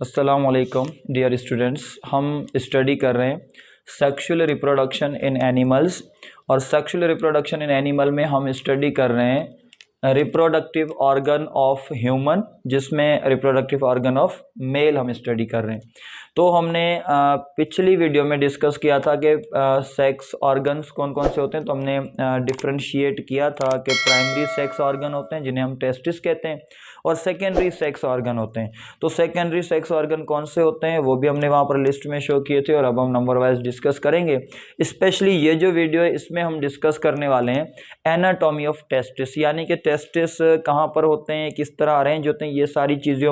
अस्सलाम वालेकुम dear students. हम स्टडी कर रहे हैं सेक्सुअल रिप्रोडक्शन इन एनिमल्स। और सेक्सुअल रिप्रोडक्शन इन एनिमल में हम स्टडी कर रहे हैं रिप्रोडक्टिव ऑर्गन ऑफ ह्यूमन, जिसमें रिप्रोडक्टिव ऑर्गन ऑफ मेल हम स्टडी कर रहे हैं। तो हमने पिछली वीडियो में डिस्कस किया था कि सेक्स ऑर्गन्स कौन कौन से होते हैं। तो हमने डिफ्रेंशिएट किया था कि प्राइमरी सेक्स ऑर्गन होते हैं जिन्हें हम टेस्टिस कहते हैं, और सेकेंडरी सेक्स ऑर्गन होते हैं। तो सेकेंडरी सेक्स ऑर्गन कौन से होते हैं वो भी हमने वहाँ पर लिस्ट में शो किए थे, और अब हम नंबर वाइज डिस्कस करेंगे। स्पेशली ये जो वीडियो है इसमें हम डिस्कस करने वाले हैं एनाटॉमी ऑफ टेस्टिस, यानी कि टेस्टिस कहाँ पर होते हैं, किस तरह अरेंज होते हैं। ये सारी चीज़ें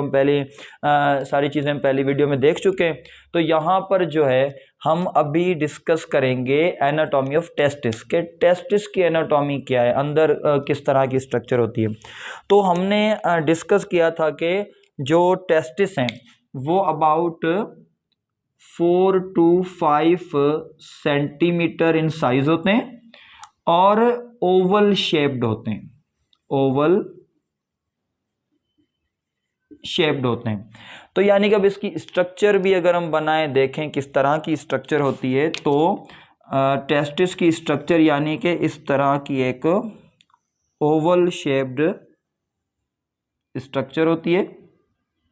हम पहली वीडियो में देख चुके हैं। तो यहाँ पर जो है हम अभी डिस्कस करेंगे एनाटॉमी ऑफ टेस्टिस के टेस्टिस की एनाटॉमी क्या है, अंदर किस तरह की स्ट्रक्चर होती है। तो हमने डिस्कस किया था कि जो टेस्टिस हैं वो about 4 to 5 centimetre in size होते हैं और ओवल शेप्ड होते हैं, ओवल शेप्ड होते हैं। तो यानी कि अब इसकी स्ट्रक्चर भी अगर हम बनाएं, देखें किस तरह की स्ट्रक्चर होती है, तो टेस्टिस की स्ट्रक्चर यानी कि इस तरह की एक ओवल शेप्ड स्ट्रक्चर होती है।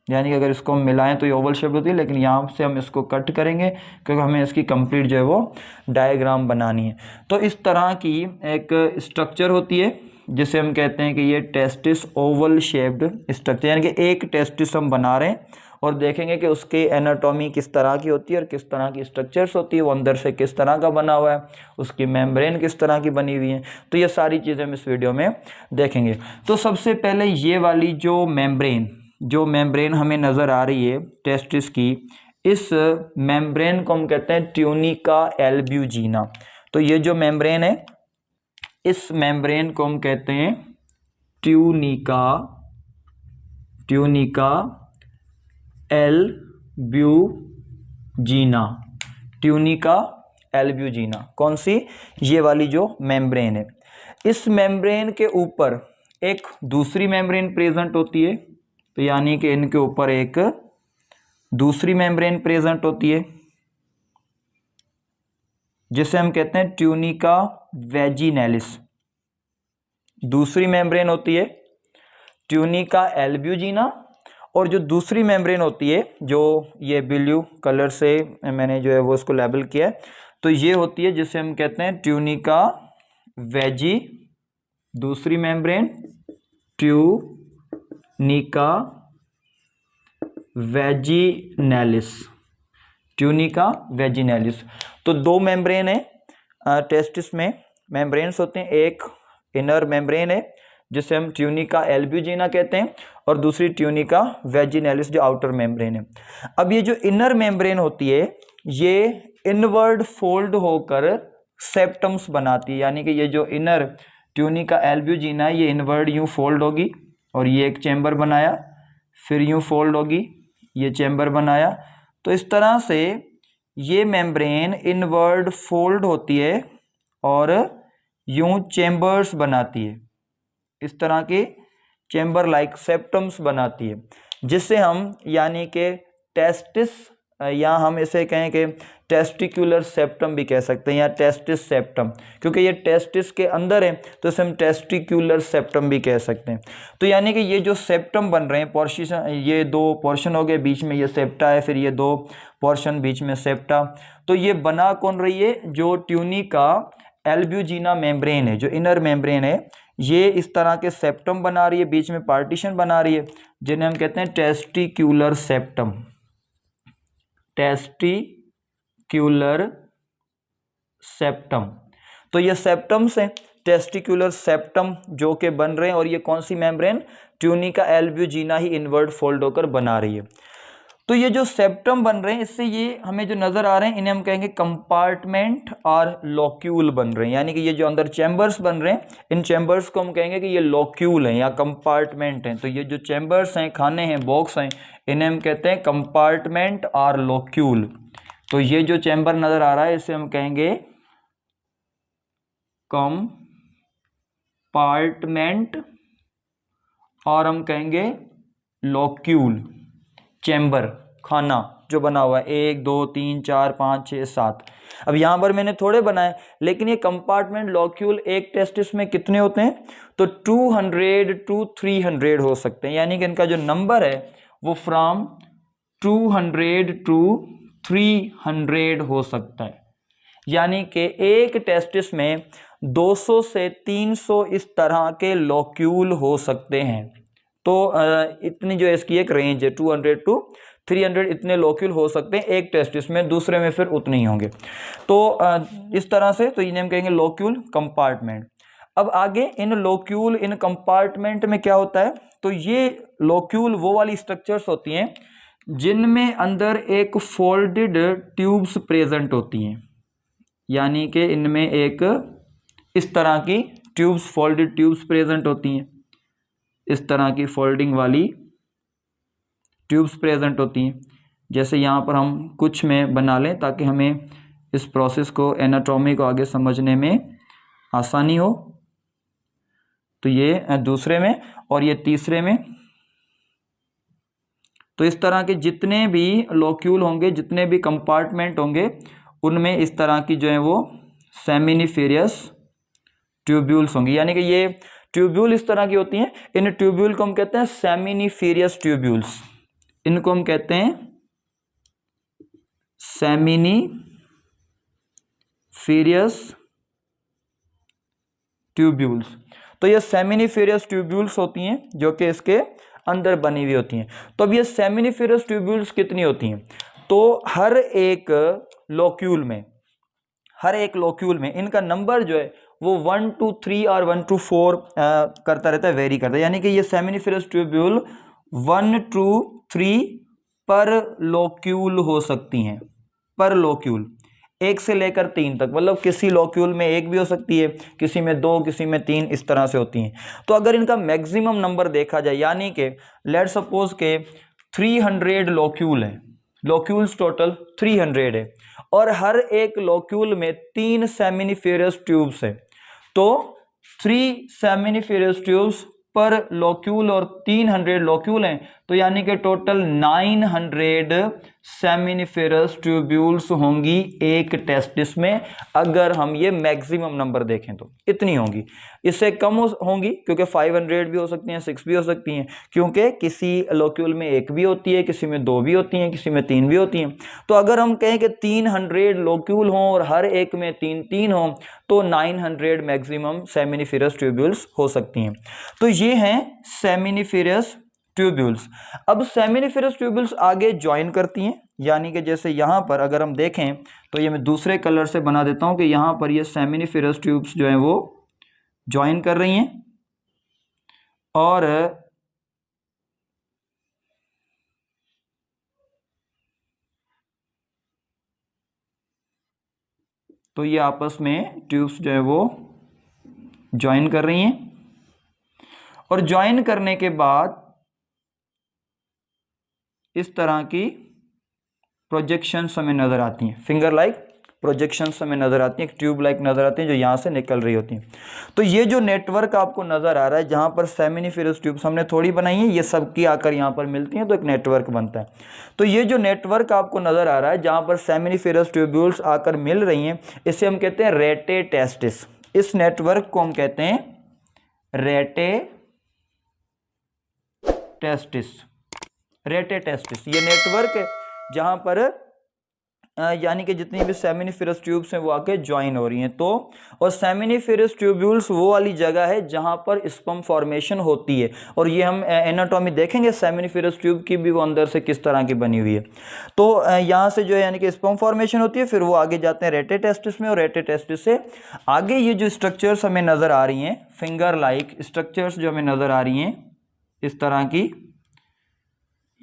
यानी कि अगर इसको हम मिलाएं तो ये ओवल शेप होती है, लेकिन यहाँ से हम इसको कट करेंगे क्योंकि हमें इसकी कंप्लीट जो है वो डायग्राम बनानी है। तो इस तरह की एक स्ट्रक्चर होती है जिसे हम कहते हैं कि ये टेस्टिस ओवल शेप्ड स्ट्रक्चर, यानी कि एक टेस्टिस हम बना रहे हैं और देखेंगे कि उसकी एनाटॉमी किस तरह की होती है और किस तरह की स्ट्रक्चर्स होती है, वो अंदर से किस तरह का बना हुआ है, उसकी मेम्ब्रेन किस तरह की बनी हुई है। तो ये सारी चीज़ें हम इस वीडियो में देखेंगे। तो सबसे पहले ये वाली जो मेम्ब्रेन हमें नज़र आ रही है टेस्टिस की, इस मेम्ब्रेन को हम कहते हैं ट्यूनिका एल्ब्यूजिना। तो ये जो मेम्ब्रेन है इस मेम्ब्रेन को हम कहते हैं ट्यूनिका एल्ब्यूजिना। ट्यूनिका एल्ब्यूजिना कौन सी? ये वाली जो मेम्ब्रेन है। इस मेम्ब्रेन के ऊपर एक दूसरी मेम्ब्रेन प्रेजेंट होती है, तो यानी कि इनके ऊपर एक दूसरी मेम्ब्रेन प्रेजेंट होती है जिसे हम कहते हैं ट्यूनिका वेजिनैलिस। दूसरी मेम्ब्रेन होती है ट्यूनिका एल्ब्यूजिना, और जो दूसरी मेम्ब्रेन होती है जो ये ब्लू कलर से मैंने जो है वो उसको लेबल किया है, तो ये होती है जिसे हम कहते हैं ट्यूनिका वेजी। दूसरी मेम्ब्रेन ट्यूनिका वेजिनैलिस, ट्यूनिका वेजिनैलिस। तो दो मेम्ब्रेन है टेस्टिस में, मेम्ब्रेन्स होते हैं। एक इनर मेम्ब्रेन है जिसे हम ट्यूनिका एल्ब्यूजिना कहते हैं, और दूसरी ट्यूनिका वेजिनैलिस जो आउटर मेम्ब्रेन है। अब ये जो इनर मेम्ब्रेन होती है ये इनवर्ड फोल्ड होकर सेप्टम्स बनाती है, यानी कि ये जो इनर ट्यूनिका एल्ब्यूजिना ये इनवर्ड यूं फोल्ड होगी और ये एक चैम्बर बनाया, फिर यूं फोल्ड होगी, ये चैम्बर बनाया। तो इस तरह से ये मेम्ब्रेन इनवर्ड फोल्ड होती है और यूं चैम्बर्स बनाती है, इस तरह के चैम्बर लाइक सेप्टम्स बनाती है, जिससे हम यानी कि टेस्टिस, या हम इसे कहें कि टेस्टिकुलर सेप्टम भी कह सकते हैं, या टेस्टिस सेप्टम, क्योंकि ये टेस्टिस के अंदर है तो इसे हम टेस्टिकुलर सेप्टम भी कह सकते हैं। तो यानी कि ये जो सेप्टम बन रहे हैं पोर्शन, ये दो पोर्शन हो गए, बीच में ये सेप्टा है, फिर ये दो पोर्शन बीच में सेप्टा। तो ये बना कौन रही है? जो ट्यूनिका एल्ब्यूजिना मेम्ब्रेन है, जो इनर मेम्ब्रेन है, ये इस तरह के सेप्टम बना रही है, बीच में पार्टीशन बना रही है, जिन्हें हम कहते हैं टेस्टिक्यूलर सेप्टम। Testicular septum. तो ये सेप्टम्स हैं, टेस्टिक्यूलर सेप्टम जो के बन रहे हैं, और ये कौन सी मेम्ब्रेन? ट्यूनिका एल्ब्यूजिना ही इनवर्ड फोल्ड होकर बना रही है। तो ये जो सेप्टम बन रहे हैं इससे ये हमें जो नजर आ रहे हैं इन्हें हम कहेंगे कंपार्टमेंट और लोक्यूल बन रहे हैं, यानी कि ये जो अंदर चैम्बर्स बन रहे हैं इन चैम्बर्स को हम कहेंगे कि ये लोक्यूल हैं या कंपार्टमेंट हैं। तो ये जो चैम्बर्स हैं, खाने हैं, बॉक्स हैं, इन्हें हम कहते हैं कंपार्टमेंट और लोक्यूल। तो ये जो चैम्बर नजर आ रहा है इसे हम कहेंगे कंपार्टमेंट और हम कहेंगे लोक्यूल, चैम्बर, खाना जो बना हुआ है 1 2 3 4 5 6 7। अब यहाँ पर मैंने थोड़े बनाए, लेकिन ये कंपार्टमेंट लॉक्यूल एक टेस्टिस में कितने होते हैं, तो 200 to 300 हो सकते हैं, यानी कि इनका जो नंबर है वो फ्रॉम 200 to 300 हो सकता है। यानी कि एक टेस्टिस में 200 से 300 इस तरह के लॉक्यूल हो सकते हैं। तो इतनी जो इसकी एक रेंज है 200 to 300 इतने लॉक्यूल हो सकते हैं एक टेस्टिस में, दूसरे में फिर उतने ही होंगे। तो इस तरह से तो इन्हें हम कहेंगे लॉक्यूल कंपार्टमेंट। अब आगे इन लॉक्यूल इन कंपार्टमेंट में क्या होता है, तो ये लॉक्यूल वो वाली स्ट्रक्चर्स होती हैं जिनमें अंदर एक फोल्डेड ट्यूब्स प्रेजेंट होती हैं, यानी कि इनमें एक इस तरह की ट्यूब्स फोल्डेड ट्यूब्स प्रेजेंट होती हैं, इस तरह की फोल्डिंग वाली ट्यूब्स प्रेजेंट होती हैं। जैसे यहाँ पर हम कुछ में बना लें ताकि हमें इस प्रोसेस को एनाटॉमी को आगे समझने में आसानी हो। तो ये दूसरे में और ये तीसरे में, तो इस तरह के जितने भी लॉक्यूल होंगे, जितने भी कंपार्टमेंट होंगे, उनमें इस तरह की जो है वो सेमिनिफेरियस ट्यूब्यूल्स होंगी, यानी कि ये ट्यूब्यूल इस तरह की होती हैं। इन ट्यूब्यूल को हम कहते हैं सेमिनिफेरियस ट्यूब्यूल्स, इनको हम कहते हैं सेमिनिफेरियस ट्यूब्यूल्स। तो ये सेमिनिफेरियस ट्यूब्यूल्स होती हैं जो कि इसके अंदर बनी हुई होती हैं। तो अब ये सेमिनिफेरियस ट्यूब्यूल्स कितनी होती हैं, तो हर एक लॉक्यूल में इनका नंबर जो है वो 1 to 3 और 1 to 4 करता रहता है, वेरी करता है। यानी कि ये सेमिनिफेरियस ट्यूब्यूल 1 to 3 पर लॉक्यूल हो सकती हैं, पर लॉक्यूल 1 से लेकर 3 तक, मतलब किसी लॉक्यूल में 1 भी हो सकती है, किसी में 2, किसी में 3, इस तरह से होती हैं। तो अगर इनका मैक्सिमम नंबर देखा जाए, यानी कि लेट सपोज के 300 लॉक्यूल है, लॉक्यूल्स टोटल 300 है, और हर एक लॉक्यूल में 3 सेमिनिफेरियस ट्यूब्स है, तो 3 सेमिनिफेरियस ट्यूब्स पर लॉक्यूल और 300 लॉक्यूल हैं, तो यानी कि टोटल 900 सेमिनिफेरस ट्यूब्यूल्स होंगी एक टेस्टिस में। अगर हम ये मैक्सिमम नंबर देखें तो इतनी होंगी, इससे कम होंगी क्योंकि 500 भी हो सकती हैं, 6 भी हो सकती हैं, क्योंकि किसी लॉक्यूल में 1 भी होती है, किसी में 2 भी होती हैं, किसी में 3 भी होती हैं। तो अगर हम कहें कि 300 लॉक्यूल हों और हर एक में 3 हों, तो 900 मैक्सिमम सेमिनिफेरस ट्यूब्यूल्स हो सकती हैं। तो ये हैं सेमिनिफेरस ट्यूब्यूल्स। अब सेमिनिफेरस ट्यूब्यूल्स आगे ज्वाइन करती हैं, यानी कि जैसे यहाँ पर अगर हम देखें तो ये मैं दूसरे कलर से बना देता हूँ कि यहाँ पर ये सेमिनिफेरस ट्यूब्स जो हैं वो ज्वाइन कर रही हैं, और तो ये आपस में ट्यूब्स जो है वो ज्वाइन कर रही हैं, और ज्वाइन करने के बाद इस तरह की प्रोजेक्शंस हमें नज़र आती हैं, फिंगर लाइक प्रोजेक्शंस हमें नज़र आती हैं, एक ट्यूब लाइक नज़र आती हैं जो यहाँ से निकल रही होती हैं। तो ये जो नेटवर्क आपको नज़र आ रहा है जहाँ पर सेमिनिफेरस ट्यूब्स हमने थोड़ी बनाई हैं, ये सबकी आकर यहाँ पर मिलती हैं तो एक नेटवर्क बनता है। तो ये जो नेटवर्क आपको नज़र आ रहा है जहाँ पर सेमिनिफेरस ट्यूब्यूल्स आकर मिल रही हैं, इसे हम कहते हैं रेटे टेस्टिस। इस नेटवर्क को हम कहते हैं रेटे टेस्टिस। रेटे टेस्टिस ये नेटवर्क है जहाँ पर यानी कि जितनी भी सेमिनिफेरस ट्यूब्स हैं वो आके ज्वाइन हो रही हैं। तो और सेमिनिफेरस ट्यूब्यूल्स वो वाली जगह है जहाँ पर स्पर्म फॉर्मेशन होती है, और ये हम एनाटॉमी देखेंगे सेमिनिफेरस ट्यूब की भी, वो अंदर से किस तरह की बनी हुई है। तो यहाँ से जो है यानी कि स्पर्म फॉर्मेशन होती है, फिर वो आगे जाते हैं रेटे टेस्टिस में, और रेटे टेस्टिस से आगे ये जो स्ट्रक्चर्स हमें नज़र आ रही हैं, फिंगर लाइक स्ट्रक्चर्स जो हमें नज़र आ रही हैं इस तरह की,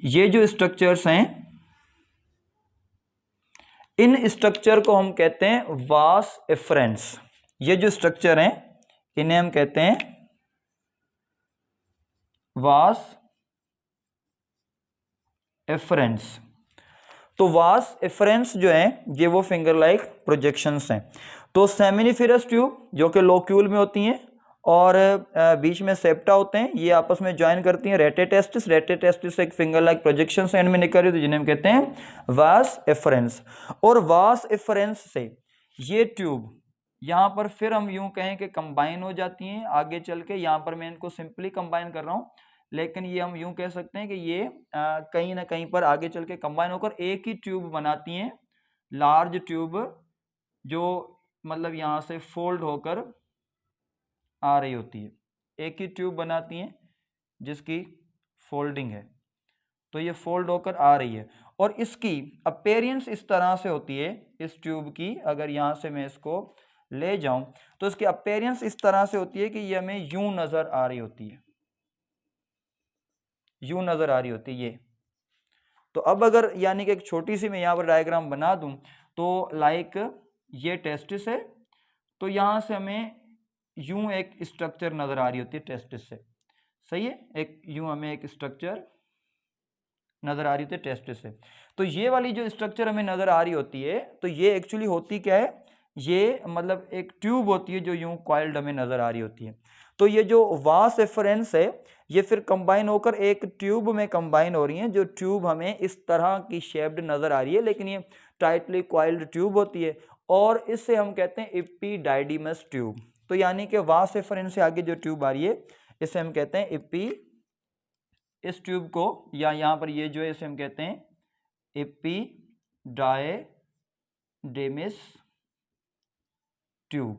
ये जो स्ट्रक्चर्स हैं इन स्ट्रक्चर को हम कहते हैं वास एफरेंस। ये जो स्ट्रक्चर हैं इन्हें हम कहते हैं वास एफरेंस। तो वास एफरेंस जो है ये वो फिंगर लाइक प्रोजेक्शंस हैं। तो सेमिनिफेरस ट्यूब जो कि लॉक्यूल में होती हैं, और बीच में सेप्टा होते हैं, ये आपस में ज्वाइन करती हैं रेटेटेस्टिस। रेटेटेस्टिस से एक फिंगर लाइक प्रोजेक्शन एंड में निकल रही है, तो जिन्हें हम कहते हैं वास एफरेंस। और वास एफरेंस से ये ट्यूब यहाँ पर फिर हम यूं कहें कि कंबाइन हो जाती हैं आगे चल के। यहाँ पर मैं इनको सिंपली कंबाइन कर रहा हूँ, लेकिन ये हम यूं कह सकते हैं कि ये कहीं ना कहीं पर आगे चल के कंबाइन होकर एक ही ट्यूब बनाती हैं, लार्ज ट्यूब, जो मतलब यहाँ से फोल्ड होकर आ रही होती है। एक ही ट्यूब बनाती हैं जिसकी फोल्डिंग है, तो ये फोल्ड होकर आ रही है। और इसकी अपीयरेंस इस तरह से होती है इस ट्यूब की, अगर यहाँ से मैं इसको ले जाऊं तो इसकी अपीयरेंस इस तरह से होती है कि ये हमें यूं नजर आ रही होती है, यूं नजर आ रही होती है ये। तो अब अगर यानी कि एक छोटी सी मैं यहाँ पर डायग्राम बना दूं, तो लाइक ये टेस्टिस है, तो यहाँ से हमें यूं एक स्ट्रक्चर नजर आ रही होती है टेस्टिस से, सही है, एक यूं हमें एक स्ट्रक्चर नजर आ रही होती है टेस्टिस से। तो ये वाली जो स्ट्रक्चर हमें नजर आ रही होती है, तो ये एक्चुअली होती क्या है, ये मतलब एक ट्यूब होती है जो यूं कॉइल्ड हमें नजर आ रही होती है। तो ये जो वास एफरेंस है, ये फिर कंबाइन होकर एक ट्यूब में कंबाइन हो रही है, जो ट्यूब हमें इस तरह की शेप्ड नजर आ रही है, लेकिन ये टाइटली कॉइल्ड ट्यूब होती है, और इससे हम कहते हैं इपीडाइडिमस ट्यूब। तो यानी कि वास एफरेंस से आगे जो ट्यूब आ रही है, इसे हम कहते हैं इस ट्यूब को, या यहाँ पर ये जो है इसे हम कहते हैं एपिडायडेमिस ट्यूब,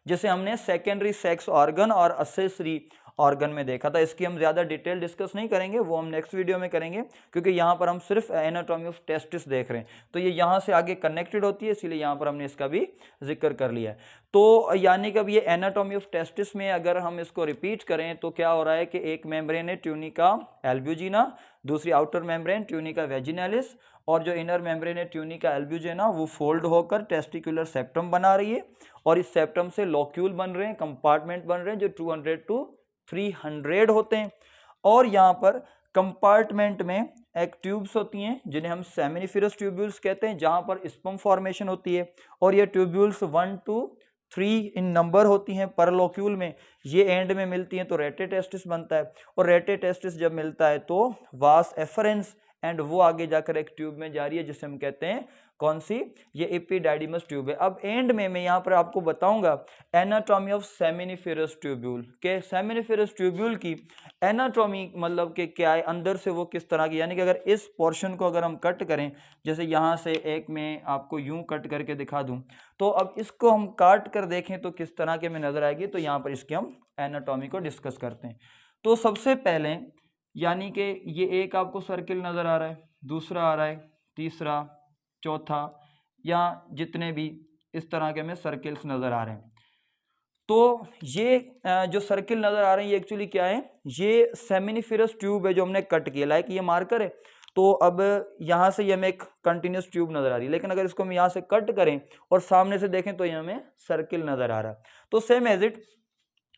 जिसे हमने सेकेंडरी सेक्स ऑर्गन और असेसरी ऑर्गन में देखा था। इसकी हम ज्यादा डिटेल डिस्कस नहीं करेंगे, वो हम नेक्स्ट वीडियो में करेंगे, क्योंकि यहाँ पर हम सिर्फ एनाटॉमी ऑफ टेस्टिस देख रहे हैं, तो ये यहाँ से आगे कनेक्टेड होती है, इसीलिए यहाँ पर हमने इसका भी जिक्र कर लिया है। तो यानी कि अब ये एनाटॉमी ऑफ टेस्टिस में अगर हम इसको रिपीट करें तो क्या हो रहा है कि एक मेम्ब्रेन है ट्यूनिका एल्ब्यूजिना, दूसरी आउटर मेम्ब्रेन ट्यूनिका वेजिनालिस, और जो इनर मेम्ब्रेन है ट्यूनिका एल्ब्यूजिना वो फोल्ड होकर टेस्टिकुलर सेप्टम बना रही है, और इस सेप्टम से लॉक्यूल बन रहे हैं, कंपार्टमेंट बन रहे हैं जो 200 to 300 होते हैं। और यहाँ पर कंपार्टमेंट में एक ट्यूब्स होती हैं जिन्हें हम सेमिनिफेरस ट्यूब्यूल्स कहते हैं, जहां पर स्पर्म फॉर्मेशन होती है, और ये ट्यूब्यूल्स 1 to 3 इन नंबर होती हैं पर लॉक्यूल में। ये एंड में मिलती हैं तो रेटेटेस्टिस बनता है, और रेटेटेस्टिस जब मिलता है तो वास एफरेंस, एंड वो आगे जाकर एक ट्यूब में जा रही है जिसे हम कहते हैं कौन सी, ये एपिडाइडिमस ट्यूब है। अब एंड में मैं यहाँ पर आपको बताऊंगा एनाटॉमी ऑफ सेमिनिफेरस ट्यूब्यूल, के सेमिनिफेरस ट्यूब्यूल की एनाटॉमी मतलब कि क्या है, अंदर से वो किस तरह की, यानी कि अगर इस पोर्शन को अगर हम कट करें, जैसे यहाँ से एक मैं आपको यूं कट करके दिखा दूं, तो अब इसको हम काट कर देखें तो किस तरह के में नजर आएगी, तो यहाँ पर इसकी हम एनाटॉमी को डिस्कस करते हैं। तो सबसे पहले यानी कि ये एक आपको सर्किल नजर आ रहा है, दूसरा आ रहा है, तीसरा, चौथा, या जितने भी इस तरह के में सर्किल्स नजर आ रहे हैं। तो ये जो सर्किल नजर आ रहे हैं ये एक्चुअली क्या है, ये सेमिनिफेरस ट्यूब है जो हमने कट किया, लाइक ये मार्कर है। तो अब यहाँ से ये हमें एक कंटिन्यूस ट्यूब नजर आ रही है, लेकिन अगर इसको हम यहाँ से कट करें और सामने से देखें तो ये हमें सर्किल नजर आ रहा है। तो सेम एज इट,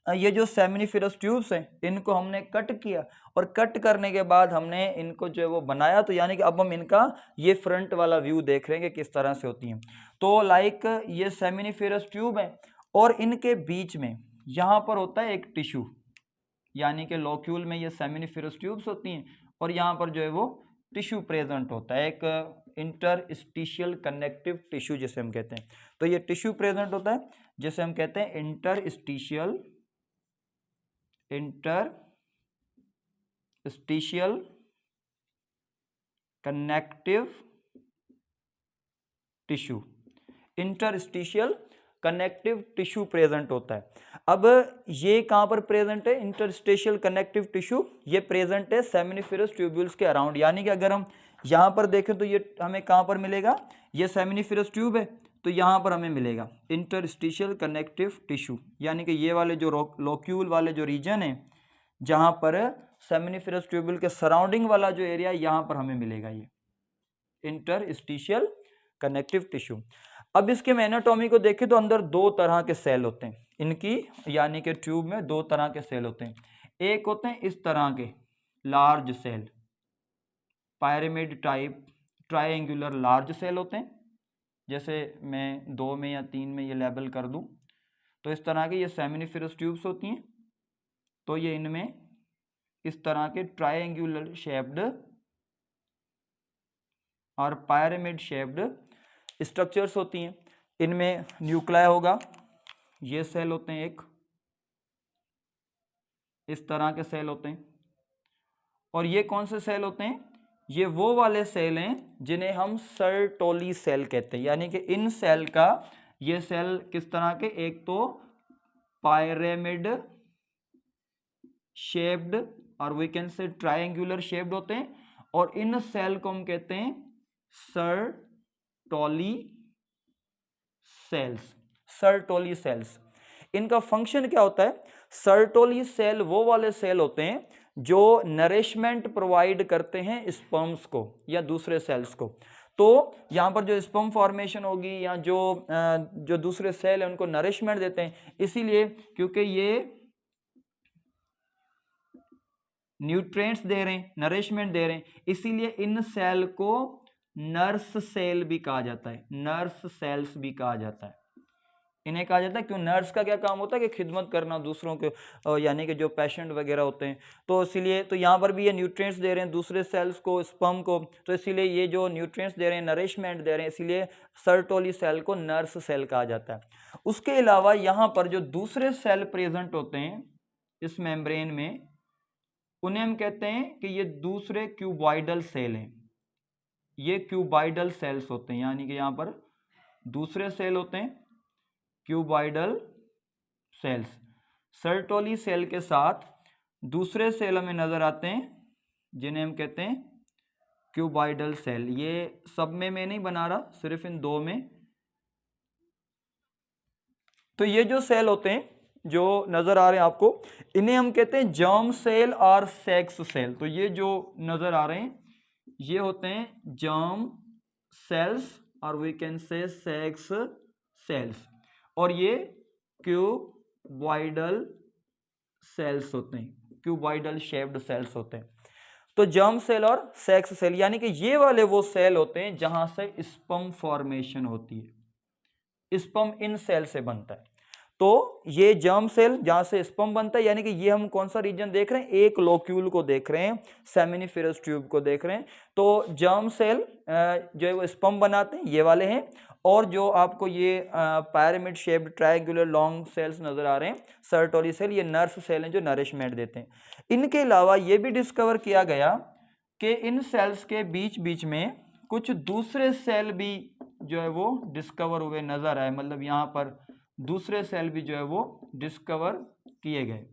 ये जो सेमिनिफेरस ट्यूब्स हैं इनको हमने कट किया, और कट करने के बाद हमने इनको जो है वो बनाया, तो यानी कि अब हम इनका ये फ्रंट वाला व्यू देख रहे हैं कि किस तरह से होती हैं। तो लाइक ये सेमिनिफेरस ट्यूब है, और इनके बीच में यहाँ पर होता है एक टिश्यू, यानी कि लॉक्यूल में ये सेमिनिफेरस ट्यूब्स होती हैं, और यहाँ पर जो है वो टिश्यू प्रेजेंट होता है, एक इंटरस्टिशियल कनेक्टिव टिश्यू जिसे हम कहते हैं। तो ये टिश्यू प्रेजेंट होता है जिसे हम कहते हैं interstitial connective tissue, interstitial connective tissue present होता है। अब ये कहां पर प्रेजेंट है, इंटरस्टिशियल कनेक्टिव टिश्यू, ये प्रेजेंट है सेमिनिफेरस ट्यूब्यूल्स के अराउंड। यानी कि अगर हम यहां पर देखें तो ये हमें कहां पर मिलेगा, ये सेमिनिफेरस ट्यूब है, तो यहां पर हमें मिलेगा इंटरस्टिशियल कनेक्टिव टिश्यू, यानी कि ये वाले जो लॉक्यूल वाले जो रीजन है, जहां पर सेमिनिफेरस ट्यूब्यूल के सराउंडिंग वाला जो एरिया, यहां पर हमें मिलेगा ये इंटरस्टिशियल कनेक्टिव टिश्यू। अब इसके एनाटॉमी को देखें तो अंदर दो तरह के सेल होते हैं इनकी, यानी कि ट्यूब में दो तरह के सेल होते हैं। एक होते हैं इस तरह के large cell, pyramid type triangular large cell होते हैं, जैसे मैं 2 में या 3 में ये लेबल कर दूं, तो इस तरह के ये सेमिनिफेरस ट्यूब्स होती हैं। तो ये इनमें इस तरह के ट्रायंगुलर शेप्ड और पिरामिड शेप्ड स्ट्रक्चर्स होती हैं। इनमें न्यूक्लिया होगा, ये सेल होते हैं, एक इस तरह के सेल होते हैं। और ये कौन से सेल होते हैं? ये वो वाले सेल हैं जिन्हें हम सर्टोली सेल कहते हैं। यानी कि इन सेल का, ये सेल किस तरह के, एक तो पिरामिड शेप्ड और we can say triangular shaped होते हैं, और इन सेल को हम कहते हैं सर्टोली सेल्स। सर्टोली सेल्स, इनका फंक्शन क्या होता है? सर्टोली सेल वो वाले सेल होते हैं जो नरिशमेंट प्रोवाइड करते हैं स्पर्म्स को या दूसरे सेल्स को। तो यहां पर जो स्पर्म फॉर्मेशन होगी या जो दूसरे सेल है उनको नरिशमेंट देते हैं, इसीलिए क्योंकि ये न्यूट्रिएंट्स दे रहे हैं, नरिशमेंट दे रहे हैं, इसीलिए इन सेल को नर्स सेल भी कहा जाता है, नर्स सेल्स भी कहा जाता है। इन्हें कहा जाता है क्यों? नर्स का क्या काम होता है कि खिदमत करना दूसरों के, यानी कि जो पेशेंट वगैरह होते हैं। तो इसीलिए तो यहाँ पर भी ये न्यूट्रिएंट्स दे रहे हैं दूसरे सेल्स को, स्पर्म को, तो इसीलिए ये जो न्यूट्रिएंट्स दे रहे हैं, नरिशमेंट दे रहे हैं, इसीलिए सर्टोली सेल को नर्स सेल कहा जाता है। उसके अलावा यहाँ पर जो दूसरे सेल प्रेजेंट होते हैं इस मेम्ब्रेन में, उन्हें हम कहते हैं कि ये दूसरे क्यूबॉइडल सेल हैं। ये क्यूबॉइडल सेल्स होते हैं, यानी कि यहाँ पर दूसरे सेल होते हैं क्यूबॉइडल सेल्स। सर्टोली सेल के साथ दूसरे सेल हमें नजर आते हैं जिन्हें हम कहते हैं क्यूबॉइडल सेल। ये सब में मैं नहीं बना रहा, सिर्फ इन दो में। तो ये जो सेल होते हैं जो नजर आ रहे हैं आपको, इन्हें हम कहते हैं जर्म सेल और सेक्स सेल। तो ये जो नजर आ रहे हैं ये होते हैं जर्म सेल्स और we can say sex cells, और ये क्यूबॉइडल सेल्स होते हैं, क्यूबॉइडल शेप्ड सेल्स होते हैं। तो जर्म सेल और सेक्स सेल, यानी कि ये वाले वो सेल होते हैं जहां से स्पर्म फॉर्मेशन होती है, स्पर्म इन सेल से बनता है। तो ये जर्म सेल जहां से स्पर्म बनता है, यानी कि ये हम कौन सा रीजन देख रहे हैं? एक लोक्यूल को देख रहे हैं, सेमिनिफेरस ट्यूब को देख रहे हैं। तो जर्म सेल जो है वो स्पर्म बनाते हैं, ये वाले हैं। और जो आपको ये pyramid shaped triangular long cells नजर आ रहे हैं, सर्टोली सेल, ये नर्स सेल हैं जो नरिशमेंट देते हैं। इनके अलावा ये भी डिस्कवर किया गया कि इन सेल्स के बीच बीच में कुछ दूसरे सेल भी जो है वो डिस्कवर हुए नजर आए। मतलब यहाँ पर दूसरे सेल भी जो है वो डिस्कवर किए गए,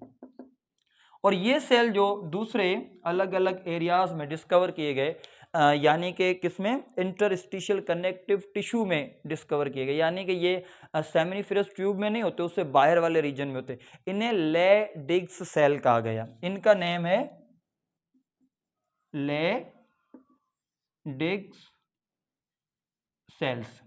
और ये सेल जो दूसरे अलग अलग एरियाज में डिस्कवर किए गए, यानी कि किसमें? इंटरस्टिशियल कनेक्टिव टिश्यू में डिस्कवर किए गए। यानी कि ये सेमिनिफेरस ट्यूब में नहीं होते, उससे बाहर वाले रीजन में होते। इन्हें लेडिग्स सेल कहा गया। इनका नेम है लेडिग्स सेल्स,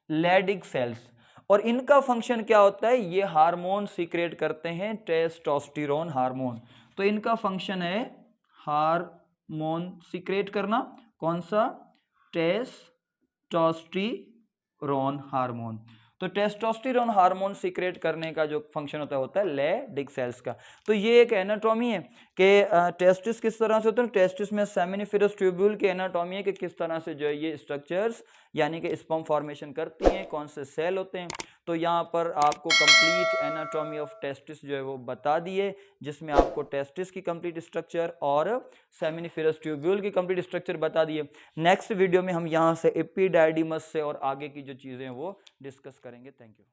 लेडिग सेल्स। और इनका फंक्शन क्या होता है? ये हार्मोन सीक्रेट करते हैं, टेस्टोस्टेरोन हार्मोन। तो इनका फंक्शन है हार्मोन सीक्रेट करना। कौन सा? Testosterone hormone. तो टेस्टोस्टेरोन हार्मोन सीक्रेट करने का जो फंक्शन होता है लेडिग सेल्स का। तो ये एक एनाटॉमी है कि टेस्टिस किस तरह से होते हैं। टेस्टिस में सेमिनिफेरस ट्यूब्यूल की एनाटॉमी है कि किस तरह से जो है ये स्ट्रक्चर्स यानी कि स्पर्म फॉर्मेशन करती हैं, कौन से सेल होते हैं। तो यहाँ पर आपको कंप्लीट एनाटॉमी ऑफ टेस्टिस जो है वो बता दिए, जिसमें आपको टेस्टिस की कंप्लीट स्ट्रक्चर और सेमिनिफेरस ट्यूब्यूल की कंप्लीट स्ट्रक्चर बता दिए। नेक्स्ट वीडियो में हम यहाँ से एपिडाइडिमस से और आगे की जो चीज़ें हैं वो डिस्कस करेंगे। Thank you.